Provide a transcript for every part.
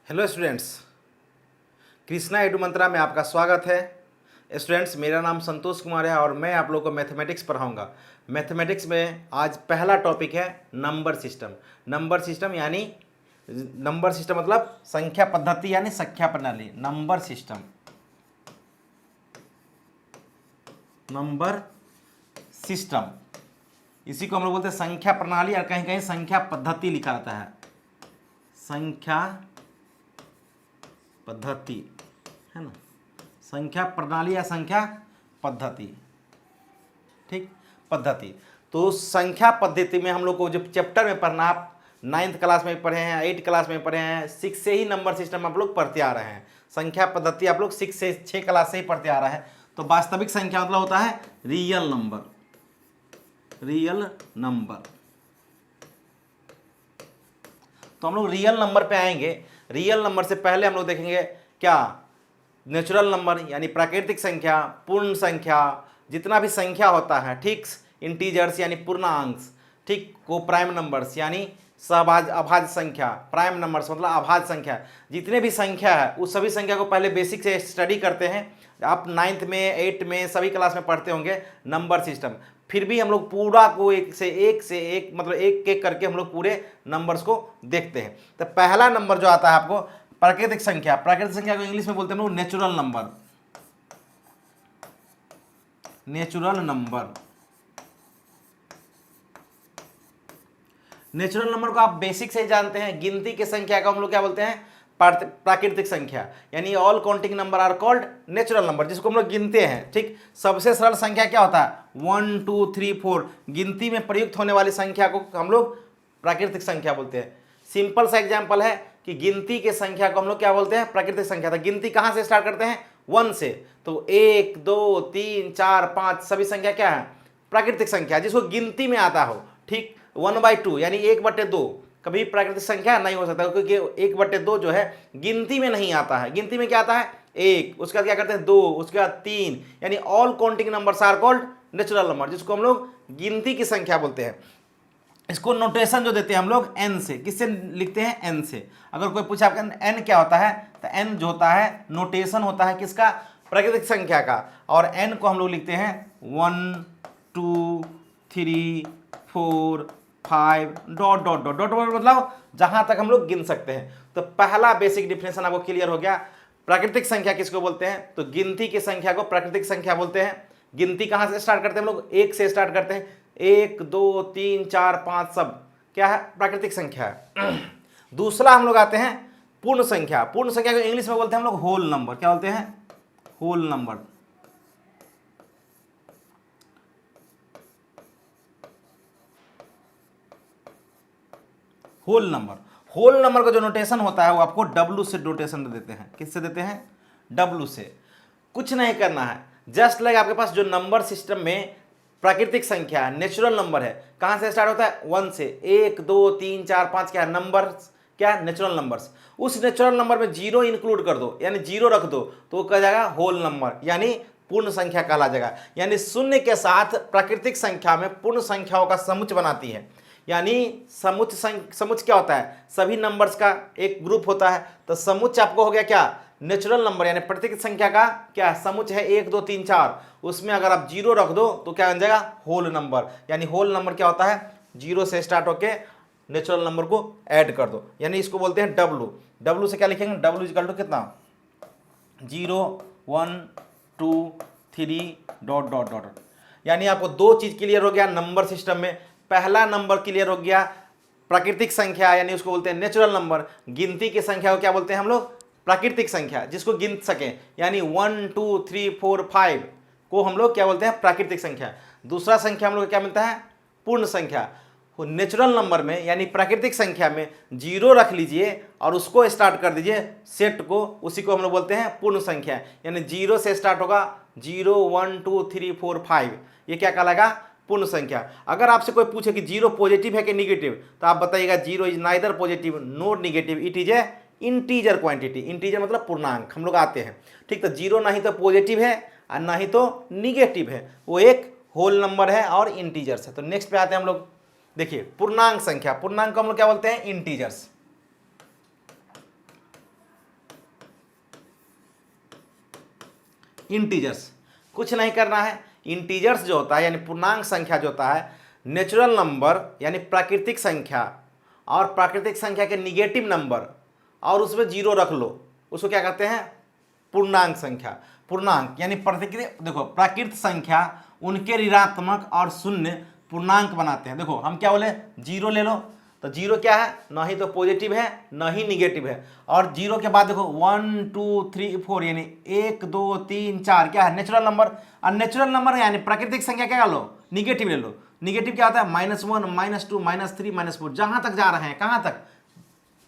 Hello students, Krishna edu मंत्रा में आपका स्वागत है। स्टूडेंट्स, मेरा नाम संतोष कुमार है और मैं आप लोगों को मैथमेटिक्स पढ़ाऊंगा। मैथमेटिक्स में आज पहला टॉपिक है नंबर सिस्टम। नंबर सिस्टम यानी नंबर सिस्टम मतलब संख्या पद्धति यानी संख्या प्रणाली। नंबर सिस्टम, नंबर सिस्टम, इसी को हम लोग बोलते हैं संख्या प्रणाली और कहीं कहीं संख्या पद्धति लिखा रहता है। संख्या पद्धति है ना, संख्या प्रणाली या संख्या पद्धति। ठीक, पद्धति। तो संख्या पद्धति में हम लोग को जो चैप्टर में पढ़ना, आप 9th क्लास में पढ़े हैं, 8th क्लास में पढ़े हैं, 6 से ही नंबर सिस्टम आप लोग पढ़ते आ रहे हैं। संख्या पद्धति आप लोग 6 से 6 क्लास से ही पढ़ते आ रहे हैं। तो वास्तविक संख्या मतलब होता है रियल नंबर, रियल नंबर। तो हम लोग रियल नंबर पे आएंगे। रियल नंबर से पहले हम लोग देखेंगे क्या, नेचुरल नंबर यानी प्राकृतिक संख्या, पूर्ण संख्या, जितना भी संख्या होता है, ठीक, इंटीजर्स यानी पूर्णांक, ठीक, को प्राइम नंबर्स यानी सहभाज्य अभाज्य संख्या, प्राइम नंबर्स मतलब अभाज्य संख्या, जितने भी संख्या है उस सभी संख्या को पहले बेसिक से स्टडी करते हैं। आप 9th में 8th में सभी क्लास में पढ़ते होंगे नंबर सिस्टम। फिर भी हम लोग पूरा को एक से एक मतलब एक एक करके हम लोग पूरे नंबर्स को देखते हैं। तो पहला नंबर जो आता है आपको प्राकृतिक संख्या। प्राकृतिक संख्या को इंग्लिश में बोलते हैं हम लोग natural number. Natural number, natural number को आप बेसिक से ही जानते हैं। गिनती की संख्या को हम लोग क्या बोलते हैं, प्राकृतिक संख्या, यानी all counting number are called natural number, जिसको हम लोग गिनते हैं। ठीक, सबसे सरल संख्या क्या होता है, 1 2 3 4, गिनती में प्रयुक्त होने वाली संख्या को हम लोग प्राकृतिक संख्या बोलते हैं। सिंपल सा एग्जांपल है कि गिनती के संख्या को हम लोग क्या बोलते हैं, प्राकृतिक संख्या। तो गिनती कहाँ से स्टार्ट करते हैं, 1 से। तो 1 2 3 4 5 सभी संख्या क्या है, प्राकृतिक संख्या, जिसको गिनती में आता हो। ठीक, 1/2 यानी 1/2 कभी प्राकृतिक संख्या नहीं हो सकता, क्योंकि 1/2 जो है गिनती में नहीं आता है। गिनती में क्या आता है, 1, उसके बाद क्या करते हैं 2, उसके बाद 3, यानी all counting numbers are called natural number, जिसको हम लोग गिनती की संख्या बोलते हैं। इसको नोटेशन जो देते हैं हम लोग n से, किससे लिखते हैं, n से। अगर कोई पूछे आपका n क्या होता है, तो n जो होता है नोटेशन होता है किसका, प्राकृतिक संख्या का। और n को हम लोग लिखते हैं 1 2 3 4 5 डॉट डॉट डॉट डॉट, मतलब जहां तक हम लोग गिन सकते हैं। तो पहला बेसिक डिफिनेशन आपको क्लियर हो गया। प्राकृतिक संख्या किसको बोलते हैं, तो गिनती की संख्या को प्राकृतिक संख्या बोलते हैं। गिनती कहां से स्टार्ट करते हैं हम लोग, 1 से स्टार्ट करते हैं। 1 2 3 4 5 सब क्या है, प्राकृतिक संख्या है। दूसरा हम लोग आते हैं पूर्ण संख्या। पूर्ण संख्या को इंग्लिश में बोलते हैं हम लोग होल नंबर। क्या बोलते हैं, whole number. Whole number, whole number का जो नोटेशन होता है वो आपको W से नोटेशन देते हैं। किससे देते हैं, W से। कुछ नहीं करना है, जस्ट लाइक आपके पास जो नंबर सिस्टम में प्राकृतिक संख्या नेचुरल नंबर है, कहां से स्टार्ट होता है, 1 से। 1 2 3 4 5 क्या है, नंबर क्या है, नेचुरल नंबर्स। उस नेचुरल नंबर में 0 इंक्लूड कर दो, यानी 0 रख दो, तो वो कहा जाएगा होल नंबर, यानी पूर्ण संख्या कहला जाएगा। यानी शून्य के साथ प्राकृतिक संख्या में पूर्ण संख्याओं का समुच्चय बनाती है। यानी समुच्चय क्या होता है, सभी नंबर्स का एक ग्रुप होता है। तो समुच्चय आपको हो गया क्या, नेचुरल नंबर, यानी प्राकृतिक संख्या का क्या समुच्चय है, 1 2 3 4, उसमें अगर आप 0 रख दो तो क्या बन जाएगा, होल नंबर। यानी होल नंबर क्या होता है, 0 से स्टार्ट होके नेचुरल नंबर को ऐड कर दो, यानी इसको बोलते हैं W। W से क्या लिखेंगे, W इक्वल टू कितना, 0 1 2 3 डॉट डॉट डॉट। यानी आपको दो चीज क्लियर हो गया नंबर सिस्टम में। पहला नंबर क्लियर हो गया, प्राकृतिक संख्या यानी उसको बोलते हैं नेचुरल नंबर। गिनती की संख्या को क्या बोलते हैं हम लोग, प्राकृतिक संख्या, जिसको गिन सकें, यानी 1 2 3 4 5 को हम लोग क्या बोलते हैं, प्राकृतिक संख्या। दूसरा संख्या हम लोग क्या मिलता है, पूर्ण संख्या। नेचुरल नंबर में यानी प्राकृतिक संख्या में 0 रख लीजिए और उसको स्टार्ट कर दीजिए सेट को, उसी को हम लोग बोलते हैं पूर्ण संख्या। यानी 0 से स्टार्ट होगा, 0 1 2 3 4 5, ये क्या कहलाएगा, पूर्ण संख्या। अगर आपसे कोई पूछे कि 0 पॉजिटिव है कि निगेटिव, तो आप बताइएगा 0 is neither positive NOR negative, it is a integer quantity. Integer मतलब पूर्णांक हम लोग आते हैं। ठीक, तो 0 ना ही तो पॉजिटिव है और ना ही तो निगेटिव है, वो एक होल नंबर है और इंटीजर्स है। तो नेक्स्ट पे आते हैं हम लोग, देखिए पूर्णांक संख्या। पूर्णांक को हम लोग क्या बोलते हैं, इंटीजर्स। इंटीजर्स, कुछ नहीं करना है। इंटीजर्स जो होता है यानी पूर्णांक संख्या जो होता है, नेचुरल नंबर यानी प्राकृतिक संख्या और प्राकृतिक संख्या के निगेटिव नंबर और उसमें जीरो रख लो, उसको क्या कहते हैं? पूर्णांक संख्या। पूर्णांक यानी देखो प्राकृत संख्या उनके ऋणात्मक और शून्य पूर्णांक बनाते हैं। देखो हम क्या बोले, जीरो ले लो, तो जीरो क्या है? ना ही तो पॉजिटिव है ना ही निगेटिव है। और जीरो के बाद देखो 1 2 3 4 यानी 1 2 3 4 क्या है? Natural number. और नेचुरल नंबर यानी प्राकृतिक संख्या क्या लो? निगेटिव ले लो। निगेटिव क्या होता है? -1 -2 -3 -4 जहां तक जा रहे हैं, कहां तक?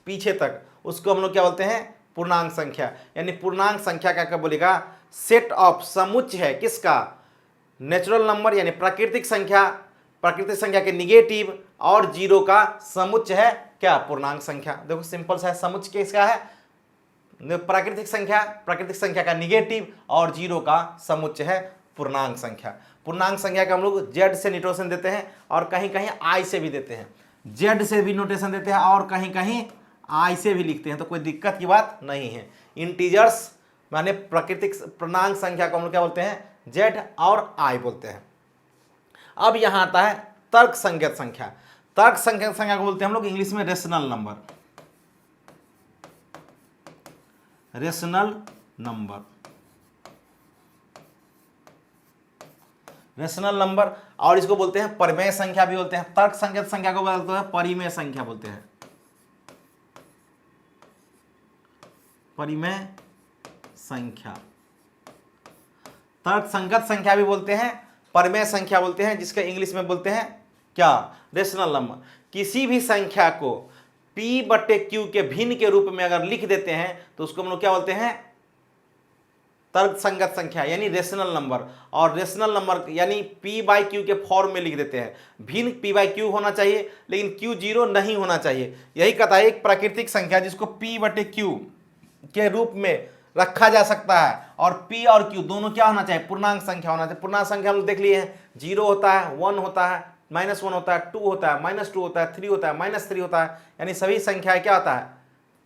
पीछे तक। उसको हम लोग क्या बोलते हैं? पूर्णांक संख्या। यानी पूर्णांक संख्या क्या बोलेगा? सेट ऑफ समुच्चय है किसका? नेचुरल नंबर यानी प्राकृतिक संख्या के निगेटिव और जीरो का समुच्चय है क्या? पूर्णांक संख्या। देखो सिंपल सा है, समुच्चय किसका है? प्राकृतिक संख्या का निगेटिव और जीरो का समुच्चय है पूर्णांक संख्या। पूर्णांक संख्या का हम लोग जेड से नोटेशन देते हैं और कहीं कहीं आई से भी देते हैं। जेड से भी नोटेशन देते हैं और कहीं कहीं आई से भी लिखते हैं, तो कोई दिक्कत की बात नहीं है। इंटीजर्स माने प्राकृतिक पूर्णांक संख्या को हम लोग क्या बोलते हैं? जेड और आई बोलते हैं। अब यहां आता है तर्क संगत संख्या। तर्क संगत संख्या को बोलते हैं हम लोग इंग्लिश में rational number. Rational number, rational number. और इसको बोलते हैं परिमेय संख्या भी बोलते हैं। तर्क संगत संख्या को बोलते हैं परिमेय संख्या बोलते हैं। परिमेय संख्या, तर्क संगत संख्या भी बोलते हैं, परिमेय संख्या बोलते हैं, जिसका इंग्लिश में बोलते हैं क्या? Rational number. किसी भी संख्या को P/Q के भिन्न के रूप में अगर लिख देते हैं तो उसको हम लोग क्या बोलते हैं? तर्क संगत संख्या यानी रेशनल नंबर। और रेशनल नंबर यानी P/Q के फॉर्म में लिख देते हैं। भिन्न P/Q होना चाहिए लेकिन Q जीरो नहीं होना चाहिए। यही कहता है एक प्राकृतिक संख्या जिसको P/Q के रूप में रखा जा सकता है और P और Q दोनों क्या होना चाहिए? पूर्णांक संख्या होना चाहिए। पूर्णांक संख्या हम लोग देख लिए हैं, 0 होता है, 1 होता है, -1 होता है, 2 होता है, -2 होता है, 3 होता है, -3 होता है। यानी सभी संख्याएं क्या होता है?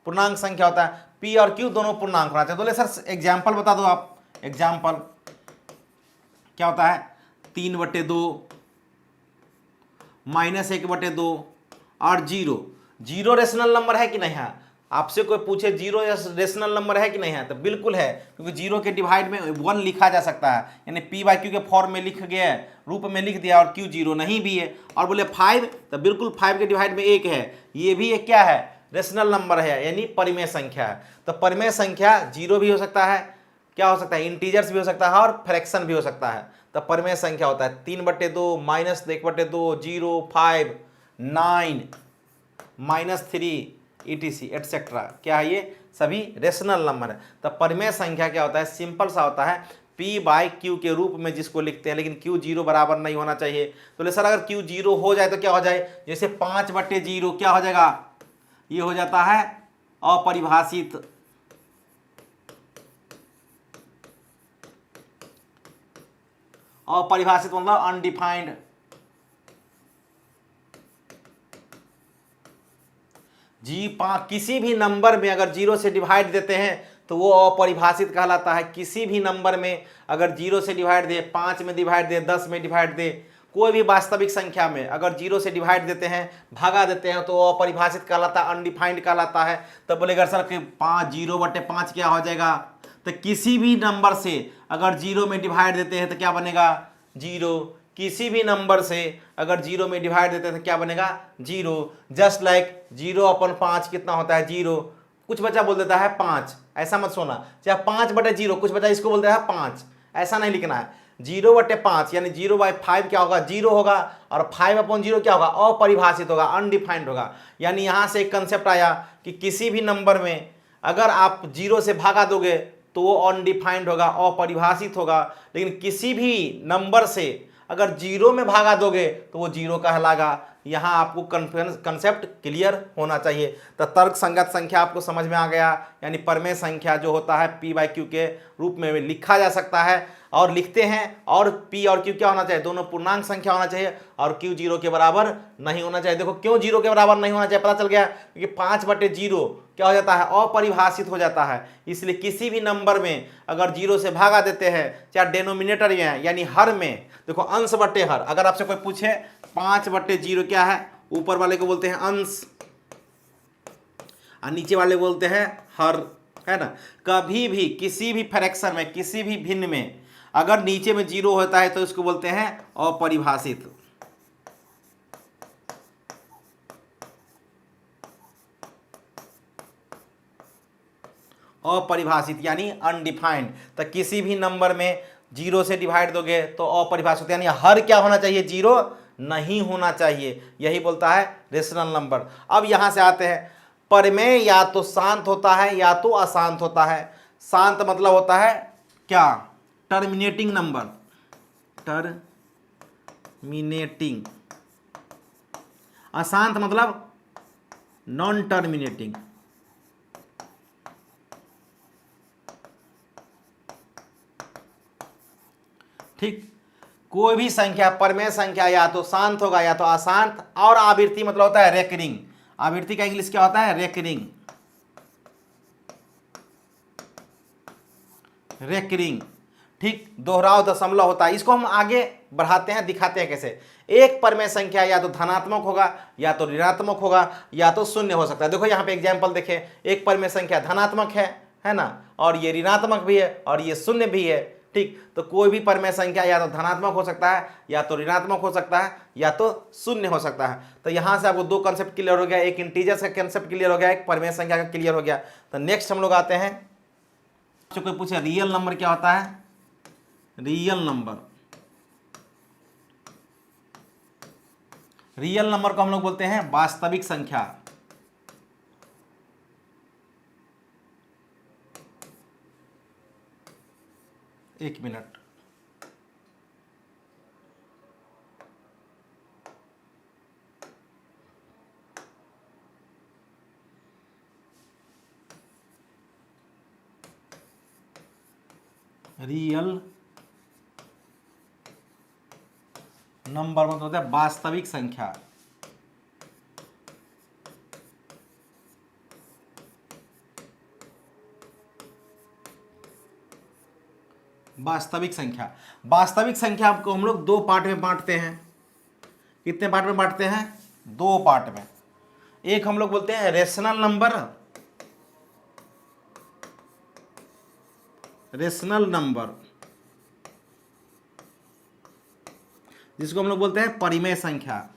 पूर्णांक संख्या होता है। P और Q दोनों पूर्णांक होना चाहिए। बोले सर एग्जाम्पल बता दो आप। एग्जाम्पल क्या होता है? 3/2, -1/2 और 0। जीरो रेशनल नंबर है कि नहीं है? आपसे कोई पूछे जीरो रेशनल नंबर है कि नहीं है, तो बिल्कुल है, क्योंकि जीरो के डिवाइड में 1 लिखा जा सकता है। यानी P/Q के फॉर्म में लिख गया, रूप में लिख दिया, और Q जीरो नहीं भी है। और बोले 5, तो बिल्कुल 5 के डिवाइड में 1 है, ये भी एक क्या है? रेशनल नंबर है, यानी परिमेय संख्या है। तो परिमेय संख्या जीरो भी हो सकता है, क्या हो सकता है? इंटीजर्स भी हो सकता है और फ्रैक्शन भी हो सकता है। तो परिमेय संख्या होता है 3/2, -1/2, 0, 5, 9, -3 ETC एटसेट्रा। क्या है? ये सभी रेशनल नंबर है। तो परिमेय संख्या क्या होता है? सिंपल सा होता है P/Q के रूप में जिसको लिखते हैं, लेकिन Q जीरो बराबर नहीं होना चाहिए। तो सर अगर Q जीरो हो जाए तो क्या हो जाए? जैसे 5/0 क्या हो जाएगा? ये हो जाता है अपरिभाषित। अपरिभाषित मतलब अनडिफाइंड। किसी भी नंबर में अगर 0 से डिवाइड देते हैं तो वो अपरिभाषित कहलाता है। किसी भी नंबर में अगर 0 से डिवाइड दे, 5 में डिवाइड दे, 10 में डिवाइड दे, कोई भी वास्तविक संख्या में अगर 0 से डिवाइड देते हैं, भागा देते हैं, तो अपरिभाषित कहलाता है, अनडिफाइंड कहलाता है। तो बोलेगा सर कि 0/5 क्या हो जाएगा? तो किसी भी नंबर से अगर 0 में डिवाइड देते हैं तो क्या बनेगा? 0। किसी भी नंबर से अगर 0 में डिवाइड देते हैं तो क्या बनेगा? 0। जस्ट लाइक 0/5 कितना होता है? 0। कुछ बच्चा बोल देता है 5, ऐसा मत सोना। चाहे 5/0, कुछ बच्चा इसको बोल देता है 5, ऐसा नहीं लिखना है। 0/5 यानी 0/5 क्या होगा? 0 होगा। और 5/0 क्या होगा? अपरिभाषित होगा, अनडिफाइंड होगा। यानी यहाँ से एक कंसेप्ट आया कि किसी भी नंबर में अगर आप 0 से भागा दोगे तो वो अनडिफाइंड होगा, अपरिभाषित होगा। लेकिन किसी भी नंबर से अगर 0 में भागा दोगे तो वो 0 कहलाएगा। यहाँ आपको कंसेप्ट क्लियर होना चाहिए। तो तर्क संगत संख्या आपको समझ में आ गया, यानी परमेय संख्या जो होता है p बाई क्यू के रूप में लिखा जा सकता है और लिखते हैं। और p और q क्या होना चाहिए, दोनों पूर्णांक संख्या होना चाहिए और q 0 के बराबर नहीं होना चाहिए। देखो क्यों 0 के बराबर नहीं होना चाहिए, पता चल गया, क्योंकि 5/0 क्या हो जाता है, अपरिभाषित हो जाता है। इसलिए किसी भी नंबर में अगर 0 से भागा देते हैं, चाहे डेनोमिनेटर में यानी हर में, देखो अंश बटे हर, अगर आपसे कोई पूछे 5/0 क्या है, ऊपर वाले को बोलते हैं अंश और नीचे वाले बोलते हैं हर, है ना। कभी भी किसी भी फ्रैक्शन में, किसी भी भिन्न में अगर नीचे में 0 होता है तो इसको बोलते हैं अपरिभाषित। अपरिभाषित यानी अनडिफाइंड। तो किसी भी नंबर में 0 से डिवाइड दोगे तो अपरिभाषित, यानी हर क्या होना चाहिए, 0 नहीं होना चाहिए। यही बोलता है रेशनल नंबर। अब यहां से आते हैं, परमेय या तो शांत होता है या तो अशांत होता है। शांत मतलब होता है क्या, टर्मिनेटिंग नंबर, टर्मिनेटिंग। अशांत मतलब नॉन टर्मिनेटिंग। ठीक, कोई भी संख्या, परमेय संख्या या तो शांत होगा या तो अशांत। और आवृत्ति मतलब होता है रेकरिंग। आवृत्ति का इंग्लिश क्या होता है, रेकरिंग। रेकरिंग, ठीक, दोहराव दशमलव होता है। इसको हम आगे बढ़ाते हैं, दिखाते हैं कैसे। एक परमेय संख्या या तो धनात्मक होगा या तो ऋणात्मक होगा या तो शून्य हो सकता है। देखो यहाँ पे एग्जाम्पल देखें, एक परमेय संख्या धनात्मक है ना, और ये ऋणात्मक भी है और ये शून्य भी है। ठीक, तो कोई भी परमेय संख्या या तो धनात्मक हो सकता है या तो ऋणात्मक हो सकता है या तो शून्य हो सकता है। तो यहाँ से आपको दो कंसेप्ट क्लियर हो गया, एक इंटीजर्स का कंसेप्ट क्लियर हो गया, एक परमेय संख्या का क्लियर हो गया। तो नेक्स्ट हम लोग आते हैं, जो कोई पूछे रियल नंबर क्या होता है, रियल नंबर। रियल नंबर को हम लोग बोलते हैं वास्तविक संख्या। एक मिनट, रियल नंबर मतलब होता है वास्तविक संख्या। वास्तविक संख्या, वास्तविक संख्या को हम लोग दो पार्ट में बांटते हैं। कितने पार्ट में बांटते हैं, दो पार्ट में। एक हम लोग बोलते हैं रेशनल नंबर, रेशनल नंबर, जिसको हम लोग बोलते हैं परिमेय संख्या।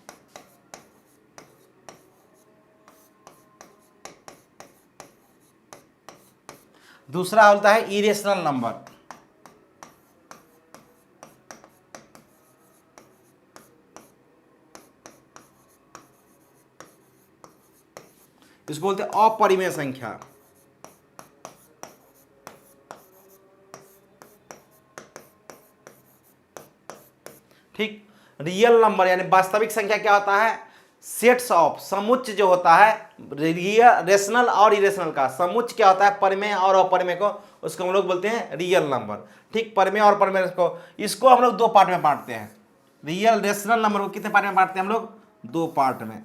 दूसरा होता है इरेशनल नंबर। इसको बोलते हैं अपरिमेय संख्या। ठीक, रियल नंबर यानी वास्तविक संख्या क्या होता है, सेट्स ऑफ, समुच्च जो होता है रेशनल और इरेशनल का समुच्च क्या होता है, परिमेय और अपरिमेय को, उसको हम लोग बोलते हैं रियल नंबर। ठीक, परिमेय और परिमेय को, इसको हम लोग दो पार्ट में बांटते हैं। रियल रेशनल नंबर को कितने पार्ट में बांटते हैं हम लोग, दो पार्ट में।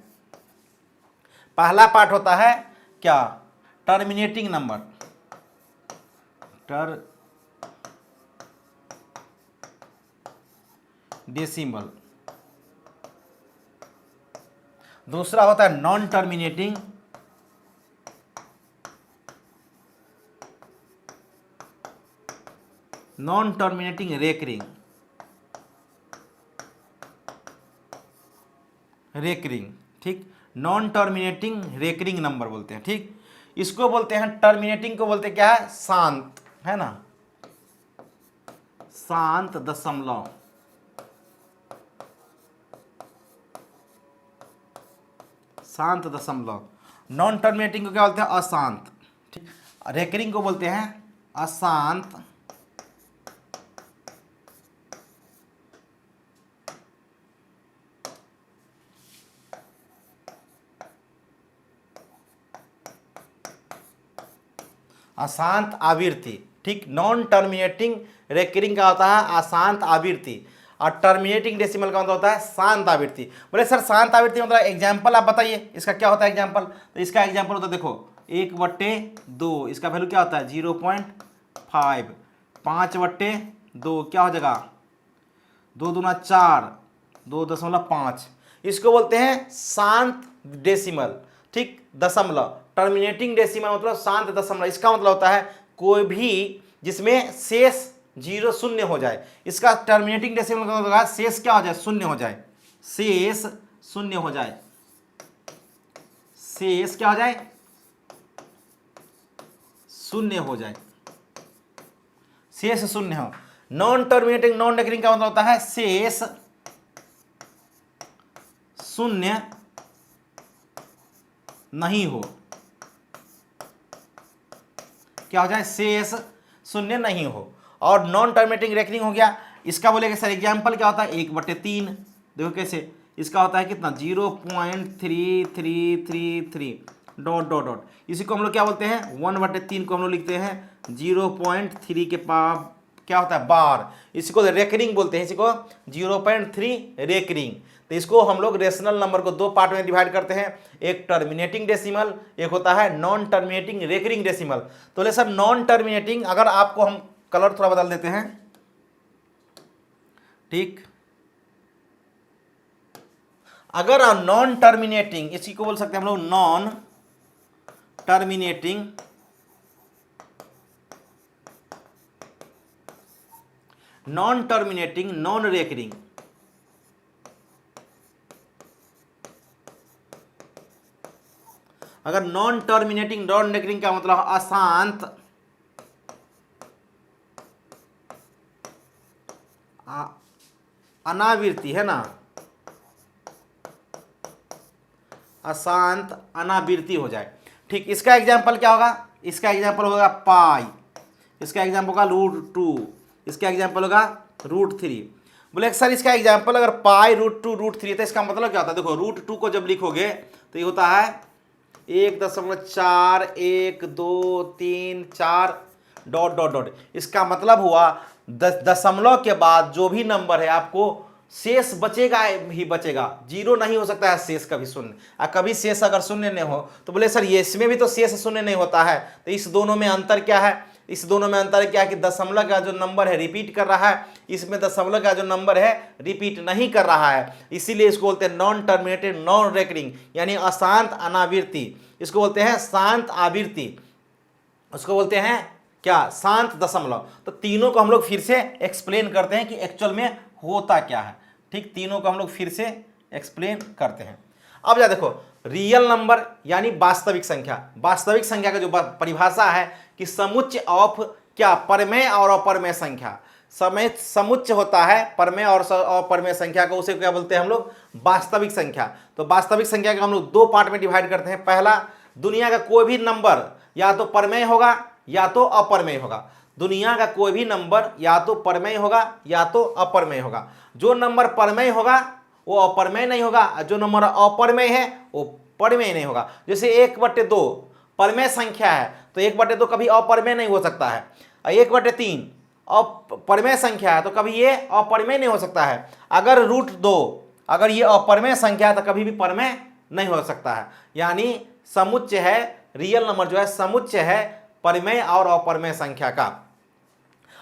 पहला पार्ट होता है क्या, टर्मिनेटिंग नंबर, डेसिमल। दूसरा होता है non terminating, non terminating recurring, recurring. ठीक, नॉन टर्मिनेटिंग रेकरिंग नंबर बोलते हैं। ठीक, इसको बोलते हैं, टर्मिनेटिंग को बोलते हैं क्या है, शांत, है ना, शांत दशमलव। शांत दशमलव। नॉन टर्मिनेटिंग को क्या बोलते हैं, अशांत। ठीक, रेकरिंग को बोलते हैं अशांत अशांत आवृत्ति, ठीक। नॉन टर्मिनेटिंग रेकरिंग का होता है अशांत आवृत्ति, और टर्मिनेटिंग डेसिमल का मतलब होता है शांत आवृत्ति। बोले सर शांत आवृत्ति मतलब एग्जाम्पल आप बताइए, इसका क्या होता है एग्जाम्पल? तो इसका एग्जाम्पल होता है, देखो 1/2, इसका वैल्यू क्या होता है 0.5, 5/2 क्या हो जाएगा 2 दूना 4, 2.5, इसको बोलते हैं शांत डेसिमल, ठीक, दशमलव। टर्मिनेटिंग डेसिमल मतलब शांत दशमलव, इसका मतलब होता है कोई भी जिसमें शेष 0 शून्य हो जाए, इसका टर्मिनेटिंग डेसिमल का मतलब शेष क्या हो जाए, शून्य हो जाए, शेष शून्य हो जाए, शेष क्या हो जाए, शून्य हो जाए, शेष शून्य हो। नॉन टर्मिनेटिंग नॉन रेकरिंग का मतलब होता है शेष शून्य नहीं हो, क्या हो जाए, शेष शून्य नहीं हो। और नॉन टर्मिनेटिंग रेकरिंग हो गया, इसका बोलेगा सर एग्जाम्पल क्या होता है 1/3, देखो कैसे, इसका होता है कितना 0.3333 डॉट डॉट डॉट, इसी को हम लोग क्या बोलते हैं 1/3 को हम लोग लिखते हैं 0.3 के पास क्या होता है बार, इसको रेकरिंग बोलते हैं, इसी को 0.3 रेकरिंग। तो इसको हम लोग रेशनल नंबर को दो पार्ट में डिवाइड करते हैं, एक टर्मिनेटिंग डेसिमल, एक होता है नॉन टर्मिनेटिंग रेकरिंग डेसिमल। तो ले सर नॉन टर्मिनेटिंग, अगर आपको हम कलर थोड़ा बदल देते हैं, ठीक, अगर नॉन टर्मिनेटिंग, इसी को बोल सकते हैं हम लोग नॉन टर्मिनेटिंग नॉन रेकरिंग, अगर नॉन टर्मिनेटिंग नॉन रेकरिंग का मतलब अशांत अनावृत्ति है ना, अशांत अनावृत्ति हो जाए, ठीक। इसका एग्जाम्पल क्या होगा, इसका एग्जाम्पल होगा पाई, इसका एग्जाम्पल होगा √2, इसका एग्जाम्पल होगा √3। बोले सर इसका एग्जाम्पल अगर पाई √2 √3, तो इसका मतलब क्या होता है, देखो √2 को जब लिखोगे तो ये होता है 1.4 1 2 3 4 डॉट डॉट डॉट, इसका मतलब हुआ दशमलव के बाद जो भी नंबर है आपको शेष बचेगा ही बचेगा, 0 नहीं हो सकता है शेष कभी शून्य, कभी शेष अगर शून्य नहीं हो तो बोले सर ये इसमें भी तो शेष शून्य नहीं होता है, तो इस दोनों में अंतर क्या है, इस दोनों में अंतर क्या है कि दशमलव का जो नंबर है रिपीट कर रहा है, इसमें दशमलव का जो नंबर है रिपीट नहीं कर रहा है, इसीलिए इसको बोलते हैं नॉन टर्मिनेटेड नॉन रेकरिंग, यानी अशांत अनावृत्ति, इसको बोलते हैं शांत आवृत्ति, उसको बोलते हैं क्या, शांत दशमलव। तो तीनों को हम लोग फिर से एक्सप्लेन करते हैं कि एक्चुअल में होता क्या है, ठीक, तीनों को हम लोग फिर से एक्सप्लेन करते हैं। अब जा देखो रियल नंबर यानी वास्तविक संख्या, वास्तविक संख्या का जो परिभाषा है कि समुच्चय ऑफ क्या, परमेय और अपरमेय संख्या, समय समुच्चय होता है परमेय और अपरमेय संख्या को, उसे क्या बोलते हैं हम लोग वास्तविक संख्या। तो वास्तविक संख्या का हम लोग दो पार्ट में डिवाइड करते हैं, पहला दुनिया का कोई भी नंबर या तो परमेय होगा या तो अपरमेय होगा, दुनिया का कोई भी नंबर या तो परमेय होगा या तो अपरमेय होगा, जो नंबर परमेय होगा वो अपरमेय नहीं होगा, जो नंबर अपरमेय है वो परमेय नहीं होगा। जैसे 1/2 परमेय संख्या है तो 1/2 कभी अपरमेय नहीं हो सकता है, 1/3 अपरमेय संख्या है तो कभी ये अपरमेय नहीं हो सकता है, अगर √2 अगर ये अपरमेय संख्या है तो कभी भी परमेय नहीं हो सकता है, यानी समुच्चय है, रियल नंबर जो है समुच्चय है परमेय और अपरमेय संख्या का।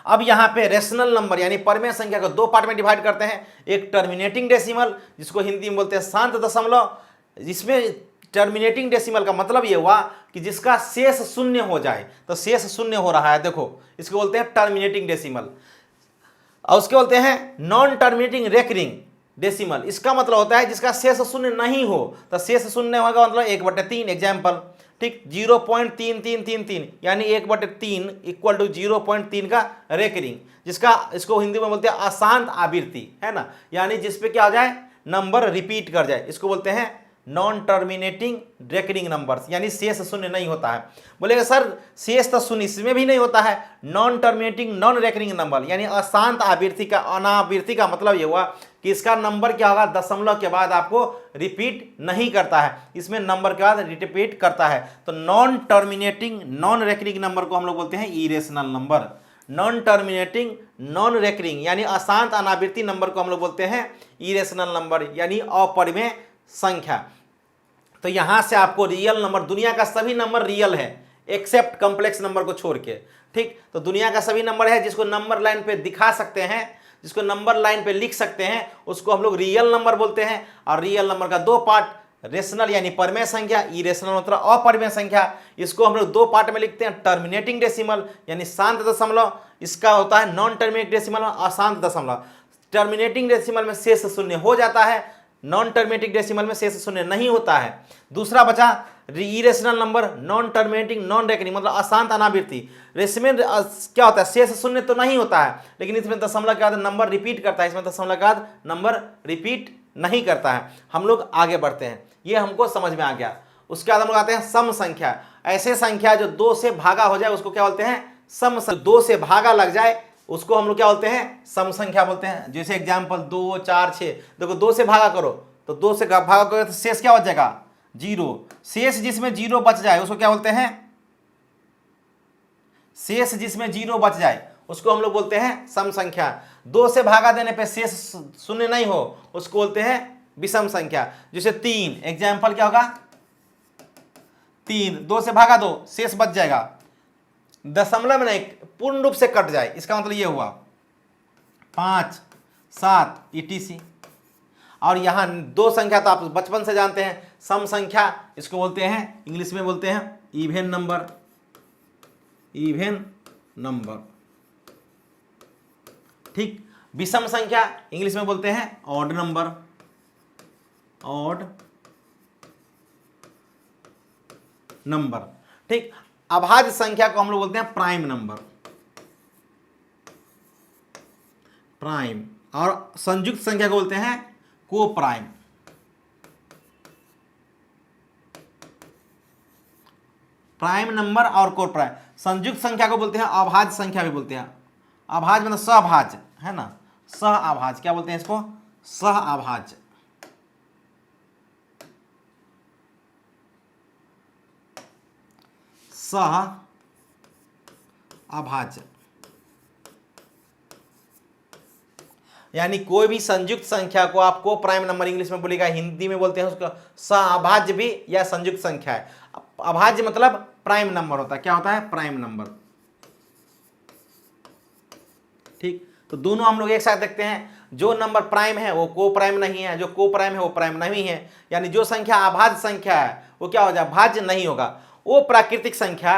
अब यहाँ पे रेशनल नंबर यानी परमेय संख्या को दो पार्ट में डिवाइड करते हैं, एक टर्मिनेटिंग डेसिमल जिसको हिंदी में बोलते हैं शांत दशमलव, जिसमें टर्मिनेटिंग डेसिमल का मतलब ये हुआ कि जिसका शेष शून्य हो जाए, तो शेष शून्य हो रहा है, देखो इसको बोलते हैं टर्मिनेटिंग डेसिमल। और उसके बोलते हैं नॉन टर्मिनेटिंग रेकरिंग डेसिमल, इसका मतलब होता है जिसका शेष शून्य नहीं हो, तो शेष शून्य होगा मतलब 1/3 एग्जाम्पल, ठीक, 0.3333 यानी 1/3 इक्वल टू 0.3 का रेकरिंग, जिसका इसको हिंदी में बोलते हैं अशांत आवृत्ति, है ना, यानी जिसपे क्या हो जाए नंबर रिपीट कर जाए, इसको बोलते हैं नॉन टर्मिनेटिंग रेकरिंग नंबर्स, यानी शेष शून्य नहीं होता है। बोलेगा सर शेष तो शून्य इसमें भी नहीं होता है, non terminating non recurring number यानी अशांत आवृत्ति का, अनावृत्ति का मतलब ये हुआ कि इसका नंबर क्या होगा, दशमलव के बाद आपको रिपीट नहीं करता है, इसमें नंबर के बाद रिपीट करता है। तो non terminating non recurring number को हम लोग बोलते हैं irrational number. Non terminating non recurring यानी अशांत अनावृत्ति नंबर को हम लोग बोलते हैं इरेशनल नंबर यानी अपरिमेय संख्या। तो यहां से आपको रियल नंबर, दुनिया का सभी नंबर रियल है एक्सेप्ट कॉम्प्लेक्स नंबर को छोड़ के, ठीक। तो दुनिया का सभी नंबर है जिसको नंबर लाइन पे दिखा सकते हैं, जिसको नंबर लाइन पे लिख सकते हैं, उसको हम लोग रियल नंबर बोलते हैं। और रियल नंबर का दो पार्ट, रेशनल यानी परिमेय संख्या, इरेशनल मतलब अपरिमेय संख्या। इसको हम लोग दो पार्ट में लिखते हैं, टर्मिनेटिंग डेसिमल यानी शांत दशमलव, इसका होता है नॉन टर्मिनेटिंग डेसिमल अशांत दशमलव। टर्मिनेटिंग डेसिमल में शेष शून्य हो जाता है, नॉन टर्मिनेटिंग डेसिमल में शेष शून्य नहीं होता है। दूसरा बचा irrational number, non terminating non recurring मतलब अशांत अनावृत्ति। इसमें क्या होता है, शेष शून्य तो नहीं होता है, लेकिन इसमें दशमलव के बाद नंबर रिपीट करता है, इसमें दशमलव के बाद नंबर रिपीट नहीं करता है। हम लोग आगे बढ़ते हैं, ये हमको समझ में आ गया। उसके बाद हम लोग आते हैं सम संख्या। ऐसे संख्या जो 2 से भागा हो जाए उसको क्या बोलते हैं, सम। 2 से भागा लग जाए उसको हम लोग क्या बोलते हैं, सम संख्या बोलते हैं। जैसे एग्जाम्पल 2, 4, 6, देखो 2 से भागा करो तो 2 से भागा करो तो शेष क्या बच जाएगा, 0। शेष जिसमें 0 बच जाए उसको क्या बोलते हैं, शेष जिसमें 0 बच जाए उसको हम लोग बोलते हैं सम संख्या। 2 से भागा देने पे शेष शून्य नहीं हो उसको बोलते हैं विषम संख्या। जैसे 3, एग्जाम्पल क्या होगा, 3 2 से भागा दो शेष बच जाएगा, दशमलव में नहीं पूर्ण रूप से कट जाए, इसका मतलब ये हुआ 5, 7 etc। और यहाँ 2 संख्या तो आप बचपन से जानते हैं, सम संख्या इसको बोलते हैं, इंग्लिश में बोलते हैं इवन नंबर। इवन नंबर, ठीक। विषम संख्या इंग्लिश में बोलते हैं ऑड नंबर। ऑड नंबर, ठीक। अभाज्य संख्या को हम लोग बोलते हैं प्राइम नंबर, प्राइम। और संयुक्त संख्या को बोलते हैं को प्राइम। प्राइम नंबर और को प्राइम। संयुक्त संख्या को बोलते हैं अभाज्य संख्या भी बोलते हैं। अभाज्य मतलब सहभाज्य है ना, सह अभाज्य क्या बोलते हैं इसको, सह अभाज्य। सह अभाज्य यानी कोई भी संयुक्त संख्या को आप को प्राइम नंबर इंग्लिश में बोलेगा, हिंदी में बोलते हैं उसको सहअभाज्य भी या संयुक्त संख्या है। अभाज्य मतलब प्राइम नंबर होता है, क्या होता है, प्राइम नंबर, ठीक। तो दोनों हम लोग एक साथ देखते हैं, जो नंबर प्राइम है वो को प्राइम नहीं है, जो को प्राइम है वो प्राइम नहीं है। यानी जो संख्या अभाज्य संख्या है वो क्या हो जाए, भाज्य नहीं होगा। वो प्राकृतिक संख्या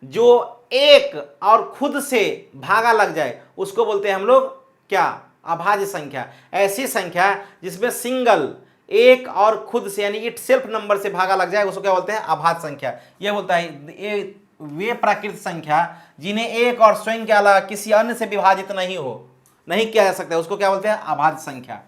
जो एक और खुद से भागा लग जाए उसको बोलते हैं हम लोग क्या, अभाज्य संख्या। ऐसी संख्या जिसमें सिंगल एक और खुद से यानी इट सेल्फ नंबर से भागा लग जाए उसको क्या बोलते हैं, अभाज्य संख्या। यह बोलता है ये वे प्राकृतिक संख्या जिन्हें एक और स्वयं के अलावा किसी अन्य से विभाजित नहीं किया जा सकता उसको क्या बोलते हैं, अभाज्य संख्या।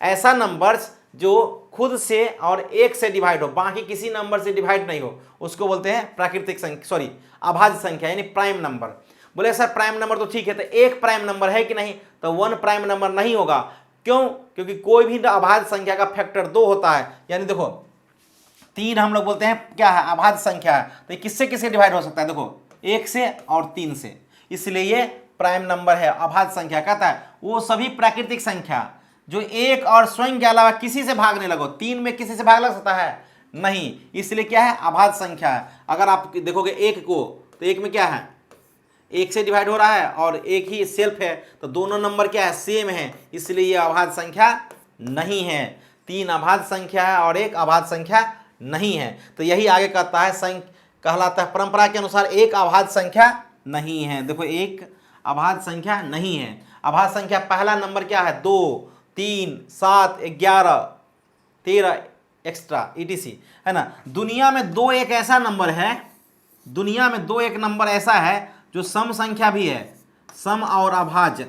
ऐसा नंबर्स जो खुद से और एक से डिवाइड हो, बाकी किसी नंबर से डिवाइड नहीं हो, उसको बोलते हैं प्राकृतिक संख्या, अभाज्य संख्या यानी प्राइम नंबर। बोले सर प्राइम नंबर तो ठीक है, तो एक प्राइम नंबर है कि नहीं, तो 1 प्राइम नंबर नहीं होगा। क्यों, क्योंकि कोई भी अभाज्य संख्या का फैक्टर 2 होता है। यानी देखो 3 हम लोग बोलते हैं क्या है, अभाज्य संख्या है, तो किससे किससे डिवाइड हो सकता है, देखो 1 से और 3 से, इसलिए ये प्राइम नंबर है, अभाज्य संख्या। कहता है वो सभी प्राकृतिक संख्या जो एक और स्वयं के अलावा किसी से भागने लगो, 3 में किसी से भाग लग सकता है नहीं, इसलिए क्या है, अभाज्य संख्या है। अगर आप देखोगे 1 को तो 1 में क्या है, 1 से डिवाइड हो रहा है और 1 ही सेल्फ है, तो दोनों नंबर क्या है, सेम है, इसलिए ये अभाज्य संख्या नहीं है। 3 अभाज्य संख्या है और 1 अभाज्य संख्या नहीं है। तो यही आगे कहता है, कहलाता है परंपरा के अनुसार 1 अभाज्य संख्या नहीं है। देखो 1 अभाज्य संख्या नहीं है। अभाज्य संख्या पहला नंबर क्या है, 2, 3, 7, 11, 13 एक्स्ट्रा etc है ना। दुनिया में 2 एक ऐसा नंबर है, दुनिया में 2 एक नंबर ऐसा है जो सम संख्या भी है, सम और अभाज्य।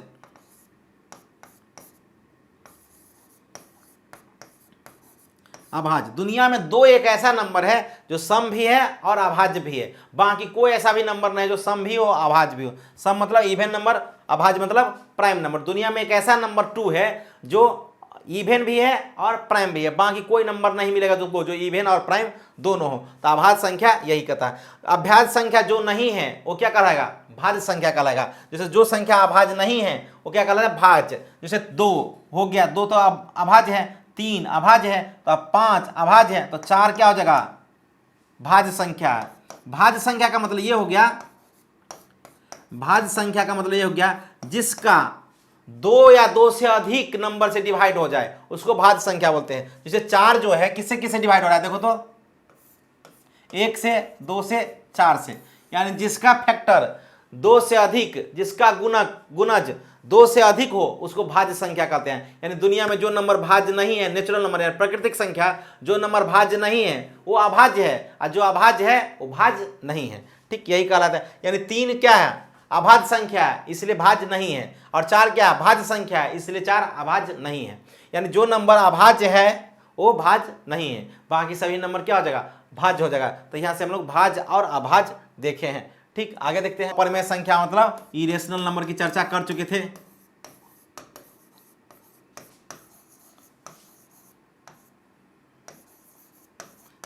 अभाज्य, दुनिया में 2 एक ऐसा नंबर है जो सम भी है और अभाज्य भी है। बाकी कोई ऐसा भी नंबर नहीं जो सम भी हो अभाज्य भी हो। सम मतलब इवन नंबर, अभाज्य मतलब प्राइम नंबर। दुनिया में एक ऐसा नंबर 2 है जो इवन भी है और प्राइम भी है, बाकी कोई नंबर नहीं मिलेगा तुमको जो इवन और प्राइम दोनों हो। तो अभाज्य संख्या यही कहता है। अभाज्य संख्या जो नहीं है वो क्या कहलाएगा, भाज्य संख्या कहलाएगा। जैसे जो संख्या अभाज्य नहीं है वो क्या कहलाएगा, भाज्य। जैसे 2 हो गया, 2 तो अब अभाज्य है, 3 अभाज्य है, तो अब 5 अभाज्य है, तो 4 क्या हो जाएगा, भाज्य संख्या है। भाज्य संख्या का मतलब ये हो गया, भाज्य संख्या का मतलब ये हो गया जिसका 2 या 2 से अधिक नंबर से डिवाइड हो जाए उसको भाज्य संख्या बोलते हैं। जैसे 4 जो है किससे किससे डिवाइड हो रहा है, देखो तो 1 से, 2 से, 4 से, यानी जिसका फैक्टर 2 से अधिक, जिसका गुणज 2 से अधिक हो उसको भाज्य संख्या कहते हैं। यानी दुनिया में जो नंबर भाज्य नहीं है, नेचुरल नंबर है, प्राकृतिक संख्या, जो नंबर भाज्य नहीं है वो अभाज्य है, और जो अभाज्य है वो भाज्य नहीं है। ठीक, यही कहलाता है। यानी 3 क्या है, अभाज्य संख्या है इसलिए भाज्य नहीं है, और 4 क्या है, भाज्य संख्या है इसलिए 4 अभाज्य नहीं है। यानी जो नंबर अभाज्य है वो भाज्य नहीं है, बाकी सभी नंबर क्या हो जाएगा, भाज्य हो जाएगा। तो यहाँ से हम लोग भाज्य और अभाज्य देखे हैं। ठीक, आगे देखते हैं। परमेय संख्या मतलब इरेशनल नंबर की चर्चा कर चुके थे।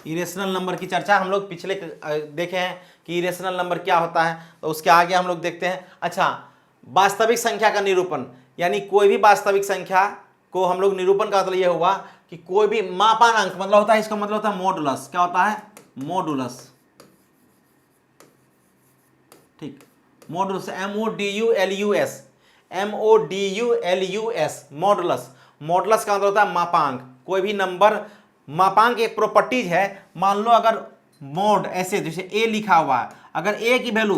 इरेशनल नंबर की चर्चा हम लोग पिछले देखे हैं कि इरेशनल नंबर क्या होता है। तो उसके आगे हम लोग देखते हैं। अच्छा, वास्तविक संख्या का निरूपण, यानी कोई भी वास्तविक संख्या को हम लोग निरूपण का मतलब ये हुआ कि कोई भी मापांक मतलब होता है, इसका मतलब होता है मॉडुलस। क्या होता है, मॉडुलस। ठीक, modulus, MODULUS, MODULUS, modulus. Modulus का मतलब होता है मापांक। कोई भी नंबर, मापांक एक प्रॉपर्टीज है। मान लो अगर मोड ऐसे जैसे a लिखा हुआ है, अगर a की वैल्यू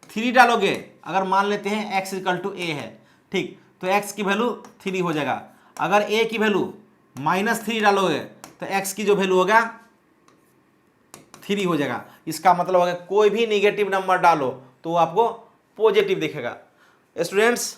3 डालोगे, अगर मान लेते हैं x = a है, ठीक, तो x की वैल्यू 3 हो जाएगा। अगर a की वैल्यू -3 डालोगे तो x की जो वैल्यू होगा 3 हो जाएगा। इसका मतलब होगा कोई भी निगेटिव नंबर डालो तो आपको पॉजिटिव दिखेगा। स्टूडेंट्स,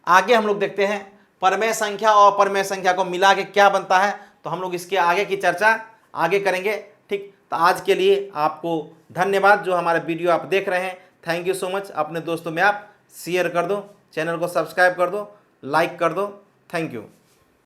आगे हम लोग देखते हैं परमेय संख्या और अपरमेय संख्या को मिला के क्या बनता है, तो हम लोग इसके आगे की चर्चा आगे करेंगे। ठीक, तो आज के लिए आपको धन्यवाद जो हमारे वीडियो आप देख रहे हैं। Thank you so much. अपने दोस्तों में आप शेयर कर दो, चैनल को सब्सक्राइब कर दो, लाइक कर दो। Thank you.